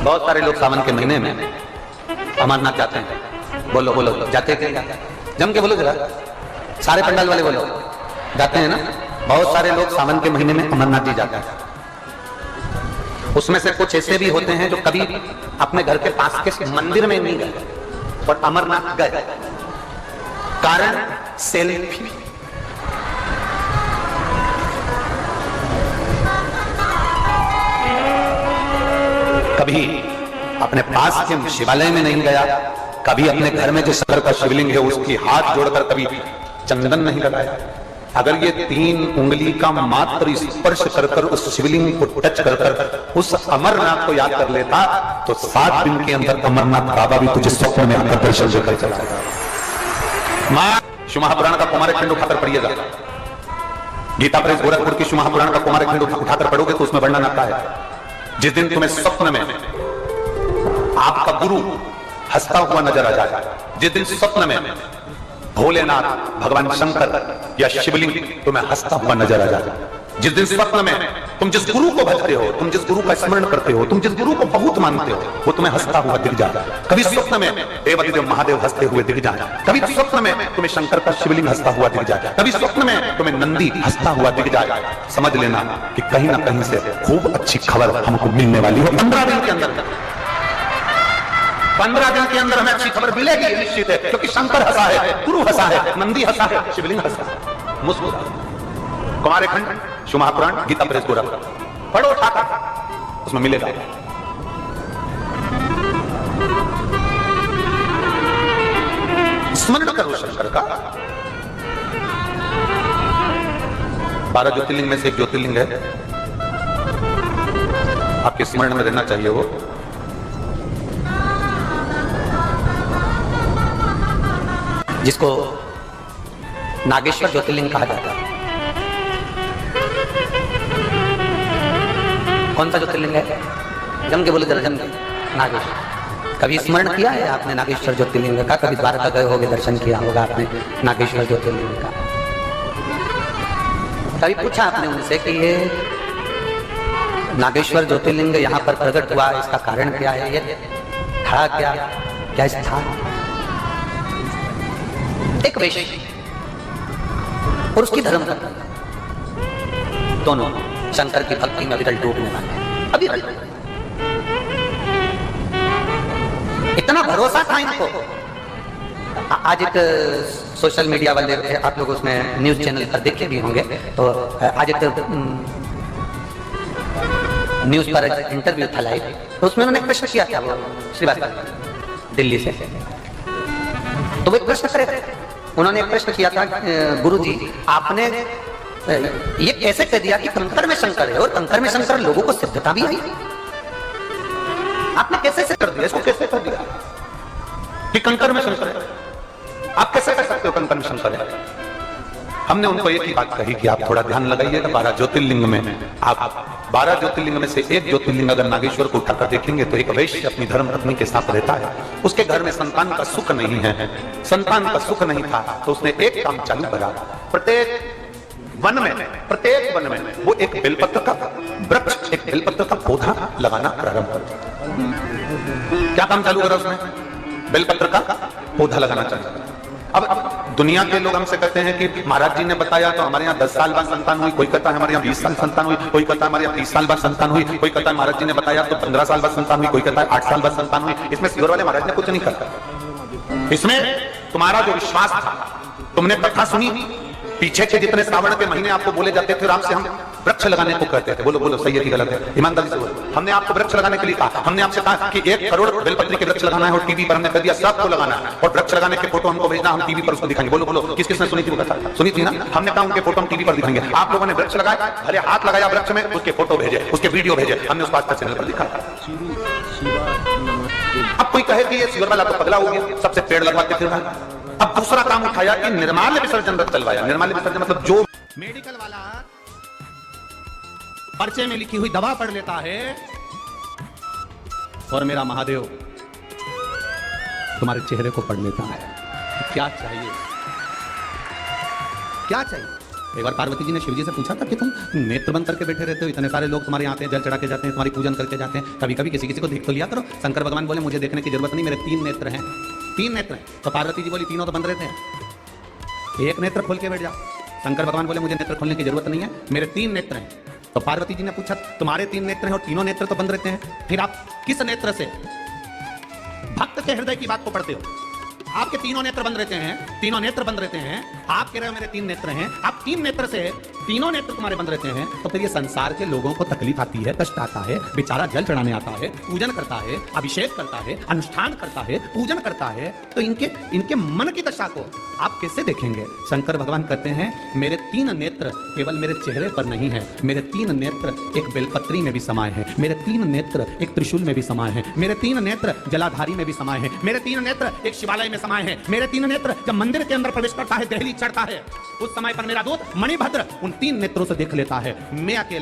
बहुत सारे लोग सावन के महीने में अमरनाथ जाते हैं। बोलो बोलो जाते थे, जम के बोलो जरा, सारे पंडाल वाले बोलो, जाते हैं ना। बहुत सारे लोग सावन के महीने में अमरनाथ जी जाते हैं। उसमें से कुछ ऐसे भी होते हैं जो कभी अपने घर के पास के मंदिर में नहीं गए और अमरनाथ गए, कारण सेल्फी। कभी अपने पास के शिवालय में नहीं गया, कभी अपने घर में जो शंकर का शिवलिंग है उसकी हाथ जोड़कर कभी चंदन नहीं लगाया। अगर ये 3 उंगली का मात्र स्पर्श कर उस शिवलिंग को टच कर उस अमरनाथ को याद कर लेता तो 7 दिन के अंदर अमरनाथ बाबा भी तुझे स्वप्न में आकर दर्शन देकर चला जाएगा। मां शिव महापुराण का कुमार खंड उठाकर पढ़िएगा, गीता प्रेस गोरखपुर की शिव महापुराण का कुमार खंड उठाकर पढ़ोगे तो उसमें वर्णन आता है, जिस दिन तुम्हें स्वप्न में आपका गुरु हंसता हुआ नजर आ जाए, जिस दिन स्वप्न में भोलेनाथ भगवान शंकर या शिवलिंग तुम्हें हंसता हुआ नजर आ जाए, जिस दिन स्वप्न में तुम जिस गुरु को भजते हो, तुम जिस गुरु का स्मरण करते हो, तुम जिस गुरु को बहुत मानते हो, वो तुम्हें हंसता हुआ दिख जाए। कभी स्वप्न में देवादिदेव महादेव हंसते हुए दिख जाए, कभी स्वप्न में तुम्हें शंकर का शिवलिंग हंसता हुआ दिख जाए, कभी स्वप्न में तुम्हें नंदी हंसता हुआ दिख जाए, समझ लेना कि कहीं ना कहीं से खूब अच्छी खबर हमको मिलने वाली हो। 15 दिन के अंदर 15 दिन के अंदर हमें अच्छी खबर मिलेगी, निश्चित है, क्योंकि शंकर हंसा है, गुरु हंसा है, नंदी हंसा है, शिवलिंग हंसा है। मुस्कुरा कुमार खंड शिव महापुराण गीता प्रेस गोरखपुर पढ़ो, उठाकर उसमें मिलेगा। स्मरण करो शंकर का। 12 ज्योतिर्लिंग में से एक ज्योतिर्लिंग है, आपके स्मरण में रहना चाहिए वो। जिसको नागेश्वर ज्योतिर्लिंग कहा जाता है। कौन सा ज्योतिर्लिंग है? जम के बोले जरा, जम के। नागेश्वर। कभी स्मरण किया है आपने नागेश्वर ज्योतिर्लिंग का? कभी द्वारका गए होगे, दर्शन किया होगा आपने नागेश्वर ज्योतिर्लिंग का? कभी पूछा आपने उनसे कि ये नागेश्वर ज्योतिर्लिंग यहाँ पर प्रकट हुआ, इसका कारण क्या है, ये था क्या, क्या स्थान? एक वैश्य और उसकी धर्म का दोनों शंकर की भक्ति में विरल डूबने वाले, अभी इतना भरोसा था इनको। आज एक सोशल मीडिया वाले, आप लोग उसमें न्यूज चैनल पर देखे भी होंगे, तो आज एक न्यूज पर इंटरव्यू था लाइव, तो उसमें उन्होंने प्रश्न किया था, वो श्रीवास्तव दिल्ली से, तो वो एक प्रश्न करे, उन्होंने एक प्रश्न किया था, गुरुजी आपने ये कैसे कह दिया कि कंकर में शंकर है और कंकर में शंकर, लोगों को सिद्धता भी आई, आपने कैसे कर दिया, इसको कैसे कर दिया कि कंकर में शंकर है? आप कैसे कर सकते हो कंकर में शंकर है? हमने उनको एक ही बात कही कि आप थोड़ा ध्यान लगाइएगा, 12 ज्योतिर्लिंग में आप 12 ज्योतिर्लिंग में से एक ज्योतिर्लिंग अगर नागेश्वर को उठाकर देखेंगे तो एक वैश्य अपनी धर्म पत्नी के साथ रहता है, उसके घर में संतान का सुख नहीं है, संतान का सुख नहीं था, तो उसने एक काम चालू करा, प्रत्येक वन में वो एक बेलपत्र का वृक्ष, एक बेलपत्र का पौधा लगाना प्रारंभ कर। क्या काम चालू करा उसने? बेलपत्र का पौधा लगाना चाहिए। अब दुनिया के लोग हमसे कहते हैं कि महाराज जी ने बताया तो हमारे यहाँ 10 साल बाद संतान हुई, कोई कहता है हमारे यहाँ 20 साल संतान हुई, कोई कहता है हमारे यहाँ 30 साल बाद संतान हुई, कोई कहता है महाराज जी ने बताया तो 15 साल बाद संतान हुई, कोई कहता है 8 साल बाद संतान हुई। इसमें सियोर वाले महाराज ने कुछ नहीं कहा, इसमें तुम्हारा जो विश्वास था, तुमने कथा सुनी, पीछे के जितने श्रावण के महीने आपको बोले जाते थे, राम से हम वृक्ष लगाने को कहते थे, बोलो बोलो सही है कि गलत है, ईमानदारी से बोलो। हमने आपको वृक्ष लगाने के लिए कहा, हमने आपसे कहा कि 1 करोड़ बेलपत्री के वृक्ष लगाना है और टीवी पर हमने कह दिया सबको लगाना है, और वृक्ष लगाने के फोटो हमको भेजना, हम टीवी पर उसको दिखाएंगे। बोलो बोलो किस किसने सुनी थी वो कथा? सुनी थी ना? हमने कहा उनके फोटो हम टीवी पर दिखाएंगे। आप लोगों ने वृक्ष लगाया, भले हाथ लगाया वृक्ष में, उसके फोटो भेजे, उसके वीडियो भेजे, हमने उसको आस्था चैनल पर दिखाया। अब कोई कहे कि ये सियोर वाला तो पगला हो गया, सबसे पेड़ लगवाते फिर रहा। अब दूसरा काम उठाया कि निर्माल्य विसर्जन रथ चलवाया। निर्माल्य विसर्जन मतलब जो मेडिकल वाला पर्चे में लिखी हुई दवा पढ़ लेता है और मेरा महादेव तुम्हारे चेहरे को पढ़ लेता है। क्या चाहिए, क्या चाहिए? एक बार पार्वती जी ने शिव जी से पूछा था कि तुम नेत्र बंद करके बैठे रहते हो, इतने सारे लोग तुम्हारे यहाँ आते हैं, जल चढ़ा के जाते हैं, तुम्हारी पूजन करके जाते हैं, कभी कभी किसी किसी को देख तो लिया करो। शंकर भगवान बोले मुझे देखने की जरूरत नहीं, मेरे 3 नेत्र हैं। 3 नेत्र हैं। तो पार्वती जी बोली तीनों तो बंद रहते हैं, एक नेत्र खोल के बैठ जाओ। शंकर भगवान बोले मुझे नेत्र खोलने की जरूरत नहीं है, मेरे 3 नेत्र हैं। तो पार्वती जी ने पूछा तुम्हारे 3 नेत्र हैं और तीनों नेत्र तो बंद रहते हैं, फिर आप किस नेत्र से भक्त के हृदय की बात को पढ़ते हो? आपके तीनों नेत्र बंद रहते हैं, तीनों नेत्र बंद रहते हैं, आप कह रहे हो मेरे 3 नेत्र हैं, आप 3 नेत्र से तीनों नेत्र तुम्हारे बंद रहते हैं, तो फिर ये संसार के लोगों को तकलीफ आती है, कष्ट आता है, बेचारा जल चढ़ाने आता है, पूजन करता है, अभिषेक करता है, अनुष्ठान करता है, पूजन करता है, तो इनके मन की दशा को आप कैसे देखेंगे? शंकर भगवान कहते हैं मेरे 3 नेत्र केवल मेरे चेहरे पर नहीं है, मेरे 3 नेत्र एक बेलपत्री में भी समाये हैं, मेरे 3 नेत्र एक त्रिशूल में भी समाये हैं, मेरे 3 नेत्र जलाधारी में भी समाये हैं, मेरे 3 नेत्र एक शिवालय में समाये हैं, मेरे 3 नेत्र जब मंदिर के अंदर प्रवेश करता है, दहली चढ़ता है, उस समय पर मेरा दूत मणिभद्र उन 3 नेत्रों से देख लेता है। मैं अकेला